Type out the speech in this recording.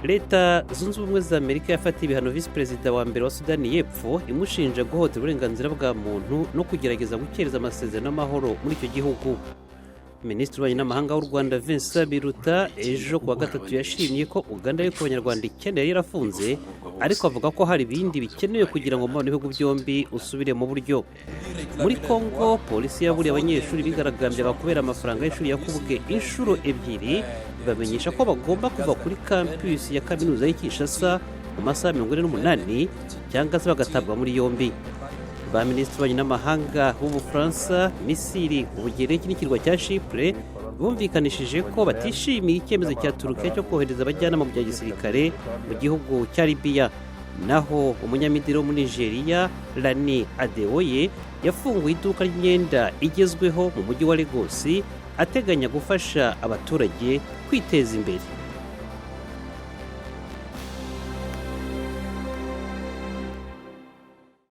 leta zunze ubumwe za Amerika yafatiye ibihano visi perezida wa mbere wa Sudani y'Epfo imushinja guhohotera uburenganzira bwa muntu no kugerageza gukereza amasezerano y'amahoro muri icyo gihugu. Minisitiri w'ububanyi n'amahanga w'u Rwanda Vincent Biruta ejo kuwa gatatu yashimye ko Uganda y'uko abanyarwanda icyenda yari yarafunze, ariko avuga ko hari ibindi bikenewe kugira ngo umubano w'ibihugu byombi usubire mu buryo. Muri Kongo, polisi yaburiye abanyeshuri bigaragambyaga kubera amafaranga y'ishuri yakubwe inshuro ebyiri, bamenyesha ko bagomba kuva kuri campus ya kaminuza y'i Kinshasa mu masaha 48 cyangwa se bagatabwa muri yombi. Ba minisitiri w'ububanyi n'amahanga b'Ubufaransa, Misiri, Ubugereki n'ikirwa cya Chypre bumvikanishije ko batishimiye icyemezo cya Turukiya cyo kohereza abajyanama mu bya gisirikare mu gihugu cya Libya. Naho umunyamideli wo muri Nigeria, Lani Adeoye, yafunguye iduka ry'imyenda igezweho mu mujyi wa Lagos, ateganya gufasha abaturage kwiteza imbere.